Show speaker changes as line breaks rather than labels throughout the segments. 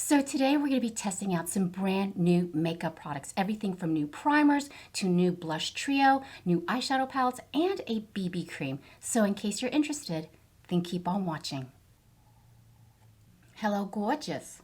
So today we're going to be testing out some brand new makeup products, everything from new primers to new blush trio, new eyeshadow palettes, and a BB cream. So in case you're interested, then keep on watching. Hello gorgeous.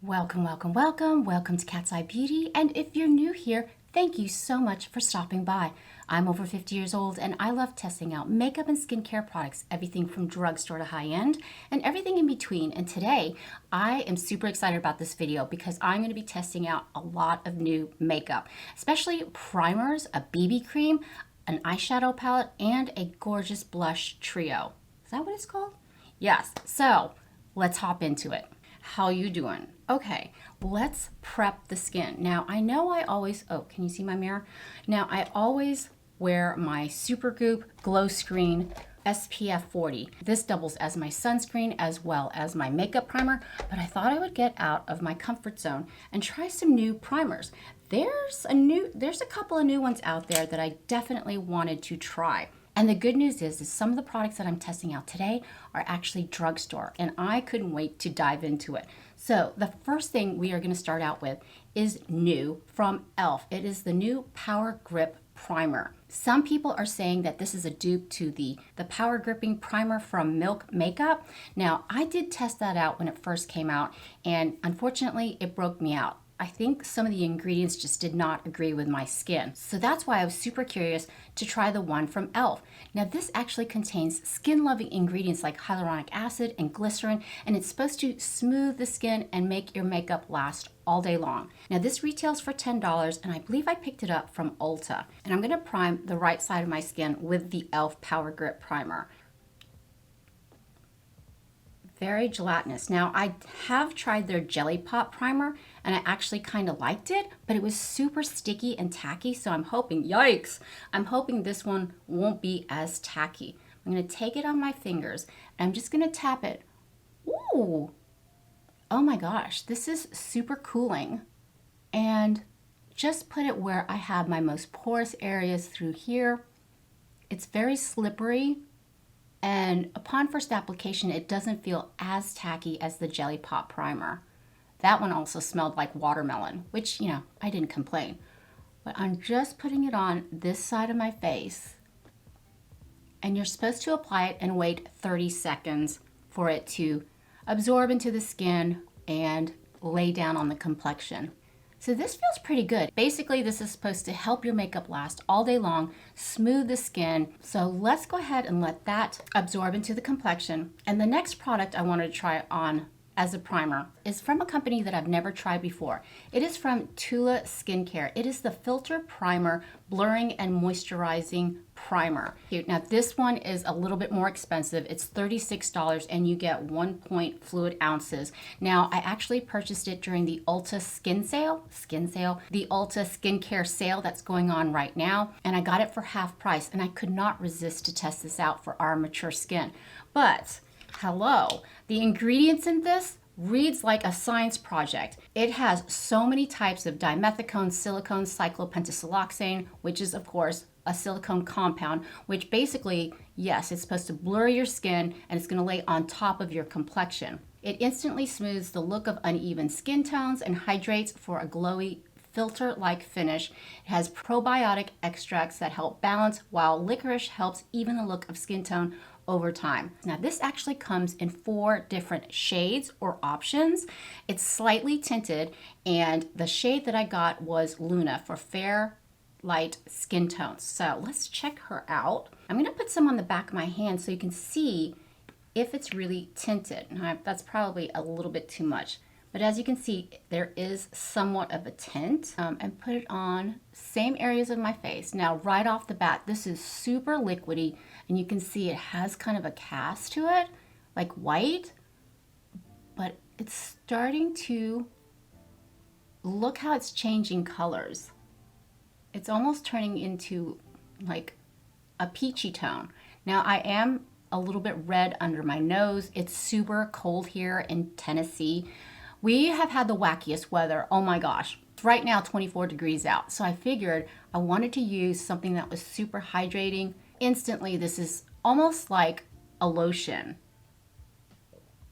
Welcome, welcome, welcome. Welcome to Cat's Eye Beauty. And if you're new here, thank you so much for stopping by. I'm over 50 years old and I love testing out makeup and skincare products, everything from drugstore to high-end and everything in between. And today I am super excited about this video because I'm going to be testing out a lot of new makeup, especially primers, a BB cream, an eyeshadow palette, and a gorgeous blush trio. Is that what it's called? Yes. So let's hop into it. How you doing? Okay, let's prep the skin. Now, I know I always, oh, can you see my mirror? Now, I always wear my Supergoop Glow Screen SPF 40. This doubles as my sunscreen as well as my makeup primer, but I thought I would get out of my comfort zone and try some new primers. There's a couple of new ones out there that I definitely wanted to try. And the good news is some of the products that I'm testing out today are actually drugstore, and I couldn't wait to dive into it. So the first thing we are going to start out with is new from e.l.f. It is the new Power Grip Primer. Some people are saying that this is a dupe to the Power Gripping Primer from Milk Makeup. Now, I did test that out when it first came out, and unfortunately, it broke me out. I think some of the ingredients just did not agree with my skin. So that's why I was super curious to try the one from e.l.f. Now this actually contains skin-loving ingredients like hyaluronic acid and glycerin, and it's supposed to smooth the skin and make your makeup last all day long. Now this retails for $10, and I believe I picked it up from Ulta. And I'm gonna prime the right side of my skin with the e.l.f. Power Grip Primer. Very gelatinous. Now, I have tried their Jelly Pop Primer, and I actually kind of liked it, but it was super sticky and tacky, so I'm hoping, yikes, I'm hoping this one won't be as tacky. I'm going to take it on my fingers, and I'm just going to tap it. Ooh! Oh my gosh, this is super cooling. And just put it where I have my most porous areas through here. It's very slippery. And upon first application, it doesn't feel as tacky as the Jelly Pop Primer. That one also smelled like watermelon, which, you know, I didn't complain. But I'm just putting it on this side of my face. And you're supposed to apply it and wait 30 seconds for it to absorb into the skin and lay down on the complexion. So this feels pretty good. Basically, this is supposed to help your makeup last all day long, smooth the skin. So let's go ahead and let that absorb into the complexion. And the next product I wanted to try on as a primer is from a company that I've never tried before. It is from TULA Skincare. It is the Filter Primer Blurring and Moisturizing Primer. Now this one is a little bit more expensive. It's $36 and you get 1 fluid ounces. Now I actually purchased it during the Ulta the Ulta skincare sale that's going on right now, and I got it for half price, and I could not resist to test this out for our mature skin. But hello, the ingredients in this reads like a science project. It has so many types of dimethicone, silicone, cyclopentasiloxane, which is of course a silicone compound, which basically, yes, it's supposed to blur your skin and it's going to lay on top of your complexion. It instantly smooths the look of uneven skin tones and hydrates for a glowy filter-like finish. It has probiotic extracts that help balance, while licorice helps even the look of skin tone over time. Now this actually comes in 4 different shades or options. It's slightly tinted, and the shade that I got was Luna for fair light skin tones. So let's check her out. I'm going to put some on the back of my hand so you can see if it's really tinted. Now, that's probably a little bit too much, but as you can see, there is somewhat of a tint. And put it on same areas of my face. Now right off the bat, this is super liquidy, and you can see it has kind of a cast to it, like white, but it's starting to look how it's changing colors. It's almost turning into like a peachy tone. Now I am a little bit red under my nose. It's super cold here in Tennessee. We have had the wackiest weather. Oh my gosh. It's right now 24 degrees out. So I figured I wanted to use something that was super hydrating. Instantly, this is almost like a lotion.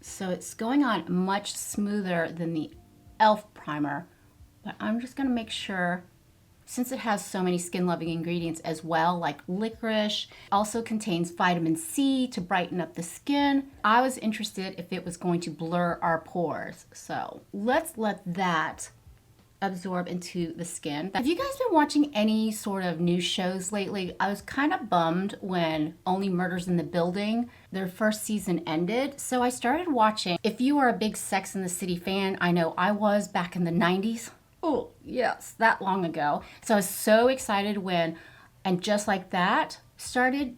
So it's going on much smoother than the e.l.f. primer, but I'm just gonna make sure, since it has so many skin-loving ingredients as well, like licorice, also contains vitamin C to brighten up the skin. I was interested if it was going to blur our pores. So let's let that absorb into the skin. Have you guys been watching any sort of new shows lately? I was kind of bummed when Only Murders in the Building, their first season ended. So I started watching. If you are a big Sex and the City fan, I know I was back in the 90s. Oh, yes, that long ago. So I was so excited when And Just Like That started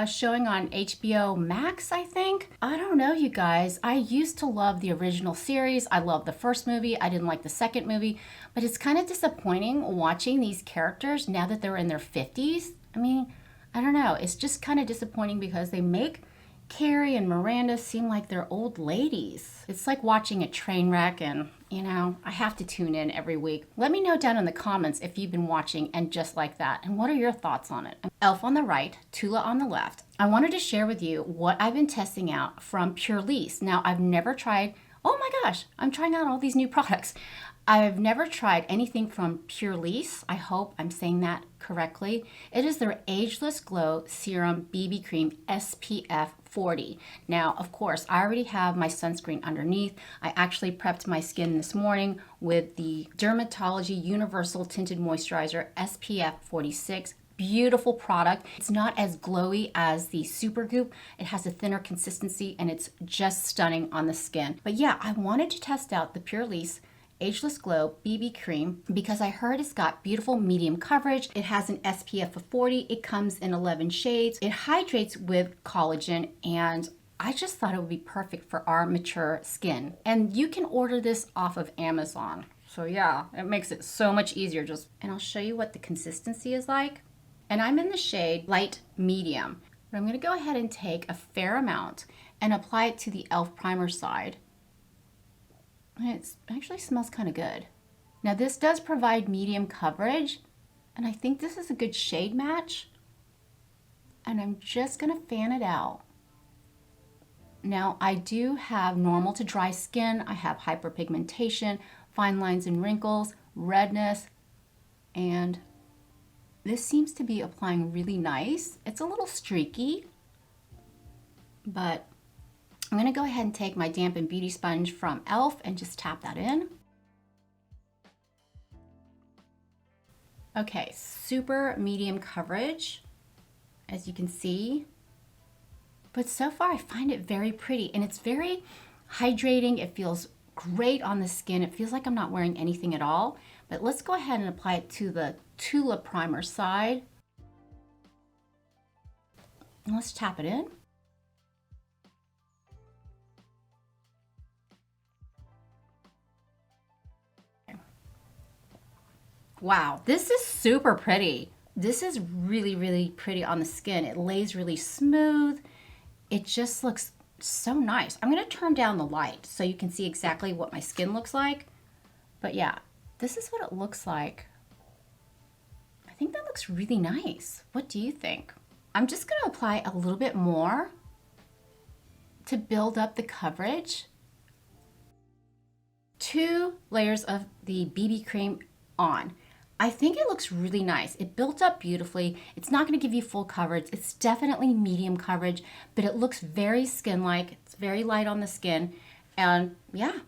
showing on HBO Max, I think. I don't know, you guys. I used to love the original series. I loved the first movie. I didn't like the second movie. But it's kind of disappointing watching these characters now that they're in their 50s. I mean, I don't know. It's just kind of disappointing because they make Carrie and Miranda seem like they're old ladies. It's like watching a train wreck, and I have to tune in every week. Let me know down in the comments if you've been watching And Just Like That, and what are your thoughts on it? e.l.f. on the right, TULA on the left. I wanted to share with you what I've been testing out from PURLISSE. Now, I've never tried, oh my gosh, I'm trying out all these new products. I've never tried anything from PURLISSE. I hope I'm saying that correctly. It is their Ageless Glow Serum BB Cream SPF 40. Now, of course, I already have my sunscreen underneath. I actually prepped my skin this morning with the Dermatology Universal Tinted Moisturizer SPF 46. Beautiful product. It's not as glowy as the Supergoop. It has a thinner consistency and it's just stunning on the skin. But yeah, I wanted to test out the PURLISSE Ageless Glow BB Cream because I heard it's got beautiful medium coverage. It has an SPF of 40. It comes in 11 shades. It hydrates with collagen, and I just thought it would be perfect for our mature skin. And you can order this off of Amazon. So yeah, it makes it so much easier. And I'll show you what the consistency is like. And I'm in the shade light medium. But I'm gonna go ahead and take a fair amount and apply it to the e.l.f. primer side. It actually smells kind of good. Now this does provide medium coverage, and I think this is a good shade match. And I'm just gonna fan it out. Now I do have normal to dry skin. I have hyperpigmentation, fine lines and wrinkles, redness, and this seems to be applying really nice. It's a little streaky, but I'm gonna go ahead and take my dampened beauty sponge from e.l.f. and just tap that in. Okay, super medium coverage, as you can see. But so far I find it very pretty, and it's very hydrating. It feels great on the skin. It feels like I'm not wearing anything at all. But let's go ahead and apply it to the TULA primer side. And let's tap it in. Wow, this is super pretty. This is really, really pretty on the skin. It lays really smooth. It just looks so nice. I'm gonna turn down the light so you can see exactly what my skin looks like. But yeah, this is what it looks like. I think that looks really nice. What do you think? I'm just gonna apply a little bit more to build up the coverage. 2 layers of the BB cream on. I think it looks really nice. It built up beautifully. It's not going to give you full coverage. It's definitely medium coverage, but it looks very skin-like. It's very light on the skin, and yeah,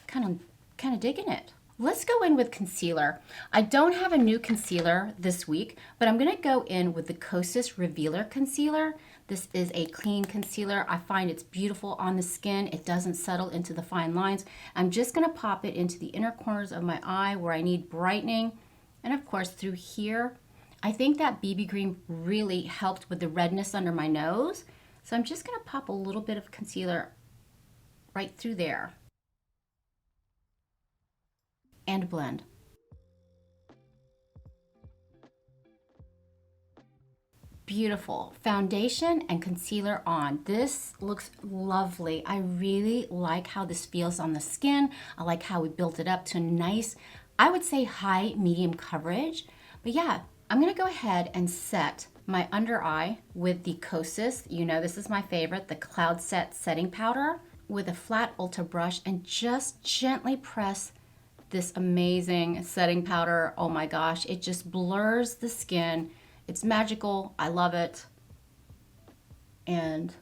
kind of digging it. Let's go in with concealer. I don't have a new concealer this week, but I'm going to go in with the Kosas Revealer Concealer. This is a clean concealer. I find it's beautiful on the skin. It doesn't settle into the fine lines. I'm just going to pop it into the inner corners of my eye where I need brightening. And of course through here. I think that BB cream really helped with the redness under my nose. So I'm just going to pop a little bit of concealer right through there. And blend. Beautiful. Foundation and concealer on. This looks lovely. I really like how this feels on the skin. I like how we built it up to a nice, I would say high medium coverage. But yeah, I'm gonna go ahead and set my under eye with the Kosas. You know this is my favorite, the Cloud Set Setting Powder. with a flat Ulta brush and just gently press this amazing setting powder. Oh my gosh, it just blurs the skin. It's magical. I love it. And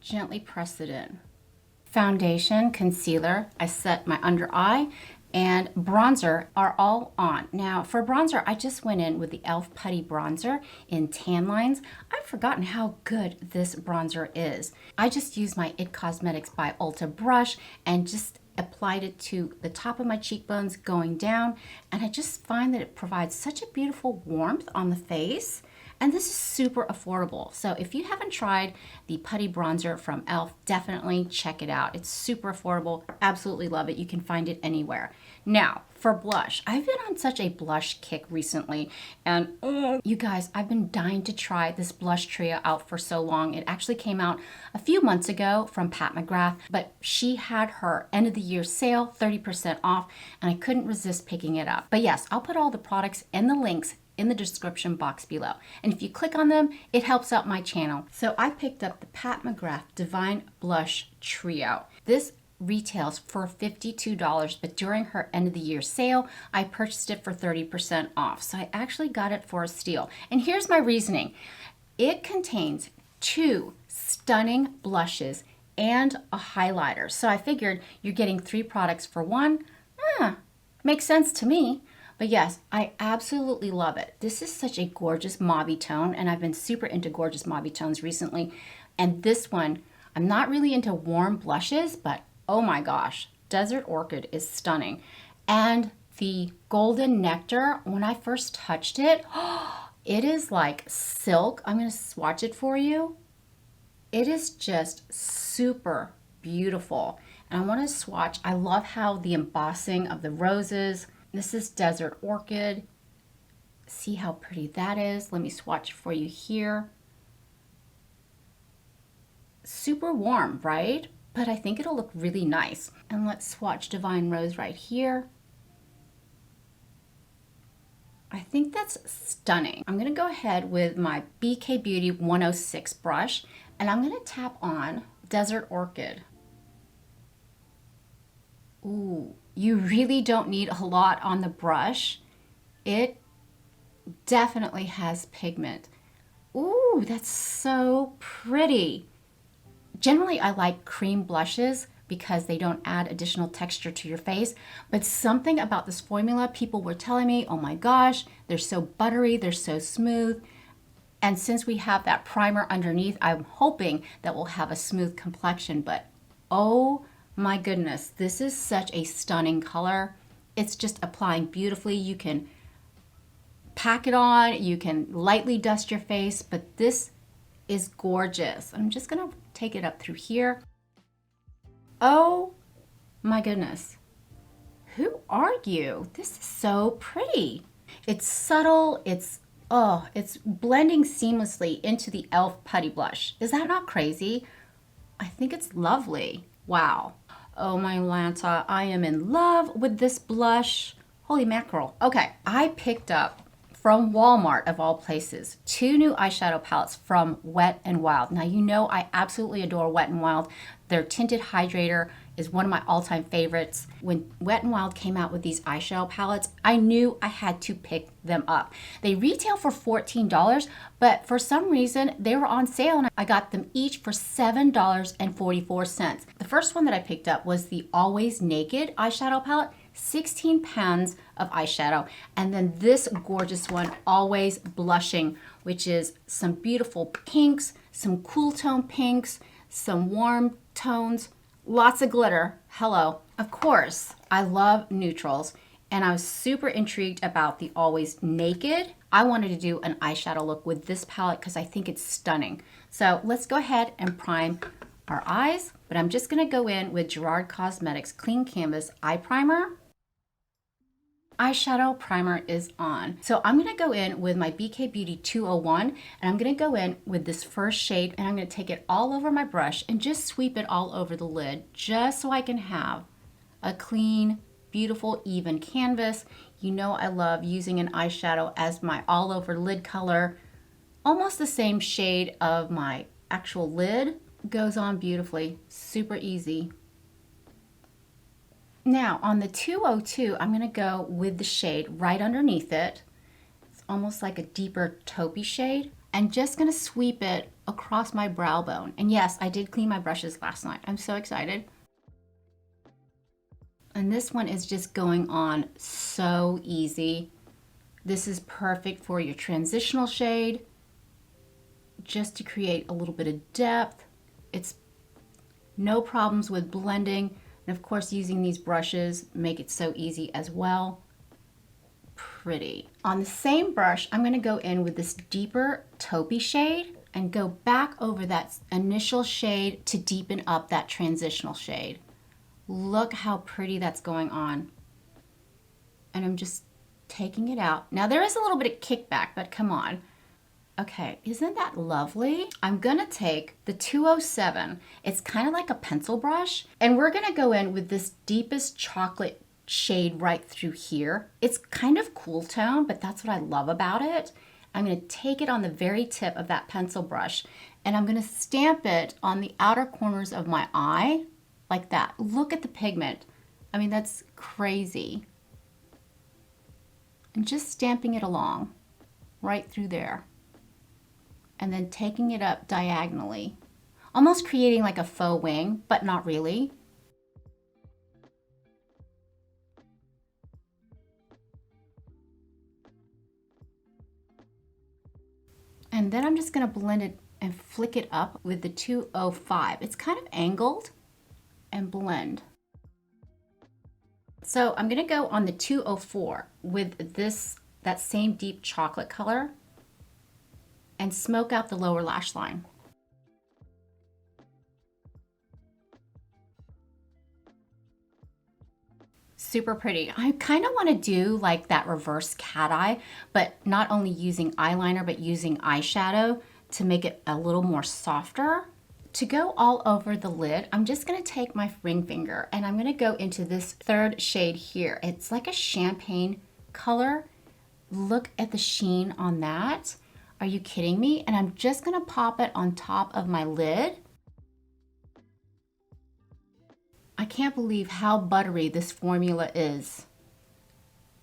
gently press it in. Foundation, concealer, I set my under eye, and bronzer are all on. Now for bronzer, I just went in with the e.l.f. Putty bronzer in Tan Lines. I've forgotten how good this bronzer is. I just used my IT Cosmetics by Ulta brush and just applied it to the top of my cheekbones going down, and I just find that it provides such a beautiful warmth on the face. And this is super affordable. So if you haven't tried the Putty bronzer from e.l.f., definitely check it out. It's super affordable. Absolutely love it. You can find it anywhere. Now, for blush, I've been on such a blush kick recently. And you guys, I've been dying to try this blush trio out for so long. It actually came out a few months ago from Pat McGrath, but she had her end of the year sale, 30% off, and I couldn't resist picking it up. But yes, I'll put all the products and the links in the description box below. And if you click on them, it helps out my channel. So I picked up the Pat McGrath Divine Blush Trio. This retails for $52, but during her end of the year sale, I purchased it for 30% off. So I actually got it for a steal. And here's my reasoning. It contains 2 stunning blushes and a highlighter. So I figured you're getting 3 products for one. Makes sense to me. But yes, I absolutely love it. This is such a gorgeous mauve tone, and I've been super into gorgeous mauve tones recently. And this one, I'm not really into warm blushes, but oh my gosh, Desert Orchid is stunning. And the Golden Nectar, when I first touched it, it is like silk. I'm gonna swatch it for you. It is just super beautiful. And I wanna swatch, I love how the embossing of the roses. This is Desert Orchid. See how pretty that is. Let me swatch for you here. Super warm, right? But I think it'll look really nice. And let's swatch Divine Rose right here. I think that's stunning. I'm gonna go ahead with my BK Beauty 106 brush, and I'm gonna tap on Desert Orchid. Ooh. You really don't need a lot on the brush. It definitely has pigment. Ooh, that's so pretty. Generally, I like cream blushes because they don't add additional texture to your face. But something about this formula, people were telling me, oh my gosh, they're so buttery, they're so smooth. And since we have that primer underneath, I'm hoping that we'll have a smooth complexion. But oh my goodness, this is such a stunning color. It's just applying beautifully. You can pack it on, you can lightly dust your face, but this is gorgeous. I'm just gonna take it up through here. Oh my goodness. Who are you? This is so pretty. It's subtle, it's blending seamlessly into the e.l.f. Putty blush. Is that not crazy? I think it's lovely. Wow. Oh my Lanta, I am in love with this blush. Holy mackerel. Okay, I picked up from Walmart, of all places, 2 new eyeshadow palettes from Wet n Wild. Now, you know I absolutely adore Wet n Wild. Their Tinted Hydrator is one of my all-time favorites. When Wet n Wild came out with these eyeshadow palettes, I knew I had to pick them up. They retail for $14, but for some reason they were on sale and I got them each for $7.44. The first one that I picked up was the Always Naked eyeshadow palette, 16 pans of eyeshadow, and then this gorgeous one, Always Blushing, which is some beautiful pinks, some cool tone pinks, some warm tones, lots of glitter. Hello. Of course, I love neutrals, and I was super intrigued about the Always Naked. I wanted to do an eyeshadow look with this palette because I think it's stunning. So let's go ahead and prime our eyes, but I'm just gonna go in with Gerard Cosmetics Clean Canvas Eye Primer. Eyeshadow primer is on. So I'm gonna go in with my BK Beauty 201, and I'm gonna go in with this first shade, and I'm gonna take it all over my brush and just sweep it all over the lid, just so I can have a clean, beautiful, even canvas. You know I love using an eyeshadow as my all over lid color, almost the same shade of my actual lid. goes on beautifully, super easy. Now on the 202, I'm gonna go with the shade right underneath it. It's almost like a deeper taupey shade. And just gonna sweep it across my brow bone. And yes, I did clean my brushes last night. I'm so excited. And this one is just going on so easy. This is perfect for your transitional shade, just to create a little bit of depth. It's no problems with blending. And of course, using these brushes make it so easy as well. Pretty. On the same brush, I'm gonna go in with this deeper taupey shade and go back over that initial shade to deepen up that transitional shade. Look how pretty that's going on. And I'm just taking it out. Now there is a little bit of kickback, but come on. Okay, isn't that lovely? I'm gonna take the 207. It's kind of like a pencil brush, and we're gonna go in with this deepest chocolate shade right through here. It's kind of cool tone, but that's what I love about it. I'm gonna take it on the very tip of that pencil brush, and I'm gonna stamp it on the outer corners of my eye, like that. Look at the pigment. I mean, that's crazy. And just stamping it along, right through there. And then taking it up diagonally, almost creating like a faux wing, but not really. And then I'm just gonna blend it and flick it up with the 205. It's kind of angled, and blend. So I'm gonna go on the 204 with that same deep chocolate color and smoke out the lower lash line. Super pretty. I kind of want to do like that reverse cat eye, but not only using eyeliner, but using eyeshadow to make it a little more softer. To go all over the lid, I'm just going to take my ring finger and I'm going to go into this third shade here. It's like a champagne color. Look at the sheen on that. Are you kidding me? And I'm just going to pop it on top of my lid. I can't believe how buttery this formula is.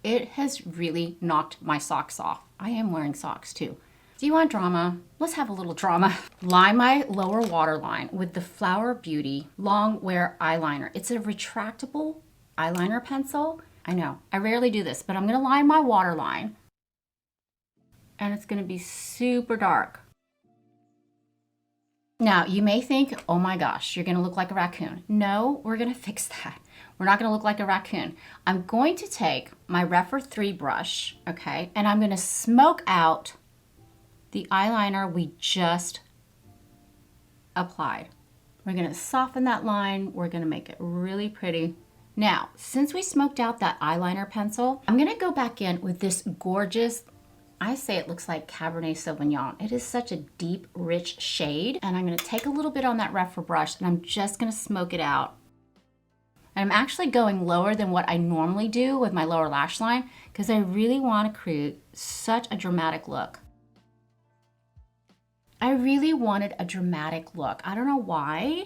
It has really knocked my socks off. I am wearing socks too. Do you want drama? Let's have a little drama. Line my lower waterline with the Flower Beauty Long Wear Eyeliner. It's a retractable eyeliner pencil. I know, I rarely do this, but I'm gonna line my waterline. And it's gonna be super dark. Now, you may think, oh my gosh, you're gonna look like a raccoon. No, we're gonna fix that. We're not gonna look like a raccoon. I'm going to take my Rephr 3 brush, okay, and I'm gonna smoke out the eyeliner we just applied. We're gonna soften that line. We're gonna make it really pretty. Now, since we smoked out that eyeliner pencil, I'm gonna go back in with this gorgeous, I say it looks like Cabernet Sauvignon. It is such a deep, rich shade. And I'm gonna take a little bit on that Rephr brush and I'm just gonna smoke it out. And I'm actually going lower than what I normally do with my lower lash line because I really wanna create such a dramatic look. I really wanted a dramatic look. I don't know why,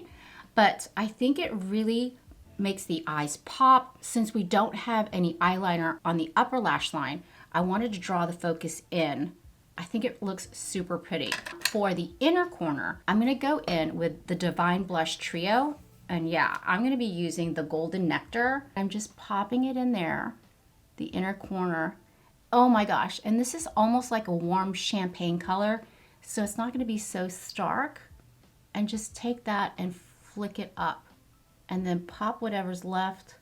but I think it really makes the eyes pop. Since we don't have any eyeliner on the upper lash line, I wanted to draw the focus in. I think it looks super pretty. For the inner corner, I'm gonna go in with the Divine Blush Trio. And yeah, I'm gonna be using the Golden Nectar. I'm just popping it in there, the inner corner. Oh my gosh, and this is almost like a warm champagne color. So it's not gonna be so stark. And just take that and flick it up. And then pop whatever's left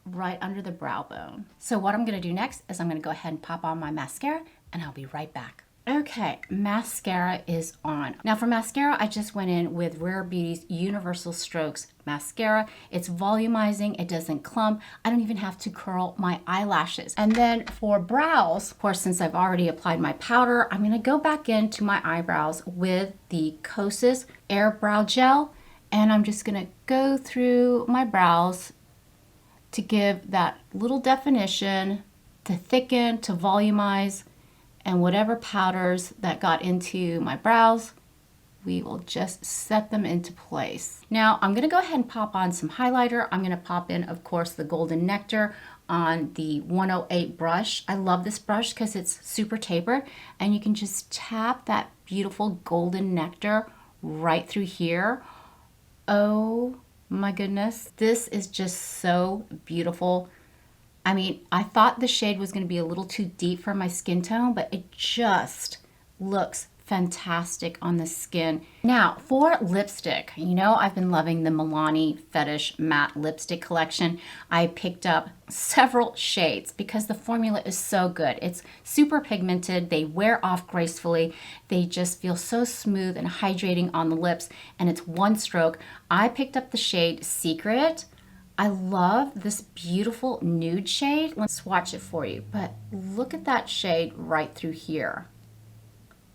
right under the brow bone. So what I'm gonna do next is I'm gonna go ahead and pop on my mascara and I'll be right back. Okay, mascara is on. Now for mascara, I just went in with Rare Beauty's Universal Strokes mascara. It's volumizing, it doesn't clump. I don't even have to curl my eyelashes. And then for brows, of course, since I've already applied my powder, I'm gonna go back into my eyebrows with the Kosas Air Brow Gel. And I'm just gonna go through my brows to give that little definition, to thicken, to volumize, and whatever powders that got into my brows, we will just set them into place. Now I'm gonna go ahead and pop on some highlighter. I'm gonna pop in, of course, the Golden Nectar on the 108 brush. I love this brush because it's super tapered, and you can just tap that beautiful Golden Nectar right through here. Oh my goodness, this is just so beautiful. I mean, I thought the shade was going to be a little too deep for my skin tone, but it just looks fantastic on the skin. Now, for lipstick, you know I've been loving the Milani Fetish Matte Lipstick collection. I picked up several shades because the formula is so good. It's super pigmented, they wear off gracefully, they just feel so smooth and hydrating on the lips, and it's one stroke. I picked up the shade Secret. I love this beautiful nude shade. Let's swatch it for you, but look at that shade right through here.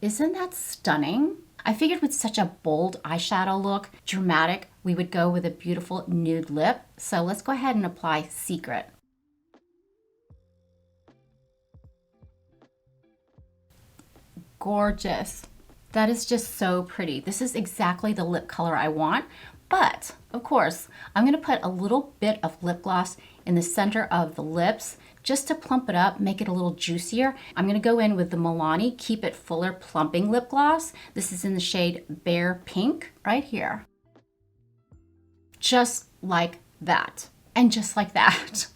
Isn't that stunning? I figured with such a bold eyeshadow look, dramatic, we would go with a beautiful nude lip. So let's go ahead and apply Secret. Gorgeous. That is just so pretty. This is exactly the lip color I want. But, of course, I'm going to put a little bit of lip gloss in the center of the lips just to plump it up, make it a little juicier. I'm going to go in with the Milani Keep It Fuller Plumping Lip Gloss. This is in the shade Bare Pink right here. Just like that. And just like that.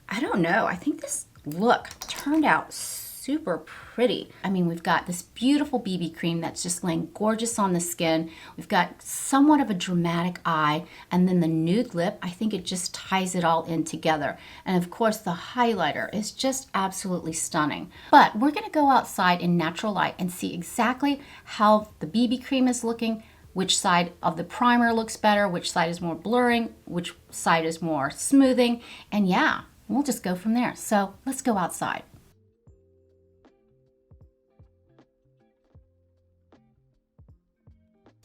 I don't know. I think this look turned out super pretty. I mean, we've got this beautiful BB cream that's just laying gorgeous on the skin. We've got somewhat of a dramatic eye, and then the nude lip, I think it just ties it all in together. And of course, the highlighter is just absolutely stunning. But we're gonna go outside in natural light and see exactly how the BB cream is looking, which side of the primer looks better, which side is more blurring, which side is more smoothing, and yeah, we'll just go from there. So let's go outside.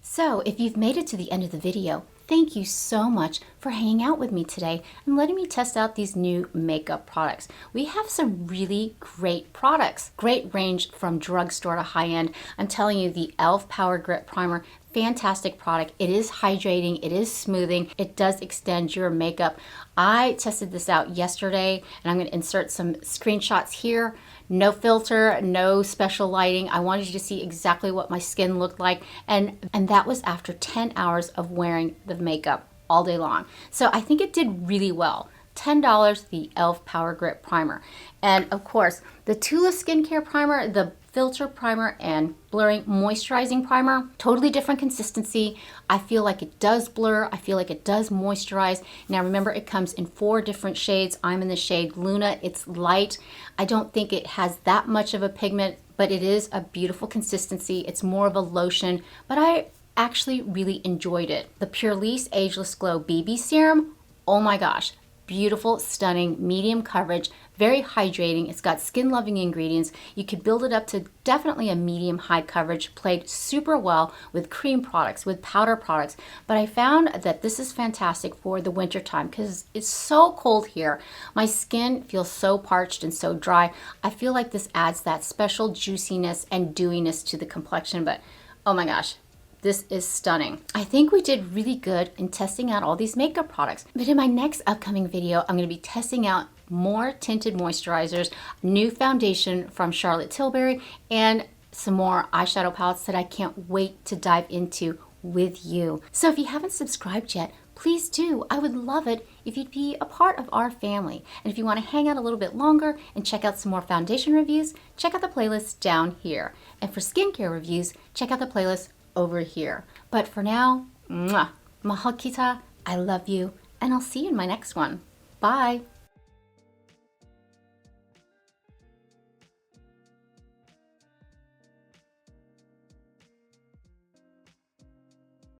So if you've made it to the end of the video, thank you so much for hanging out with me today and letting me test out these new makeup products. We have some really great products, great range from drugstore to high-end. I'm telling you, the e.l.f. Power Grip Primer, fantastic product. It is hydrating, it is smoothing, it does extend your makeup. I tested this out yesterday, and I'm going to insert some screenshots here. No filter, no special lighting. I wanted you to see exactly what my skin looked like, and that was after 10 hours of wearing the makeup all day long. So I think it did really well. $10, the e.l.f. Power Grip Primer. And of course, the TULA Skincare Primer, the Filter Primer and Blurring Moisturizing Primer, totally different consistency. I feel like it does blur. I feel like it does moisturize. Now remember, it comes in 4 different shades. I'm in the shade Luna. It's light. I don't think it has that much of a pigment, but it is a beautiful consistency. It's more of a lotion, but I actually really enjoyed it. The PURLISSE Ageless Glow BB Serum, oh my gosh. Beautiful, stunning, medium coverage, very hydrating. It's got skin-loving ingredients. You could build it up to definitely a medium high coverage, played super well with cream products, with powder products. But I found that this is fantastic for the winter time because it's so cold here. My skin feels so parched and so dry. I feel like this adds that special juiciness and dewiness to the complexion, but oh my gosh. This is stunning. I think we did really good in testing out all these makeup products. But in my next upcoming video, I'm going to be testing out more tinted moisturizers, new foundation from Charlotte Tilbury, and some more eyeshadow palettes that I can't wait to dive into with you. So if you haven't subscribed yet, please do. I would love it if you'd be a part of our family. And if you want to hang out a little bit longer and check out some more foundation reviews, check out the playlist down here. And for skincare reviews, check out the playlist over here. But for now, mahal kita, I love you, and I'll see you in my next one. Bye.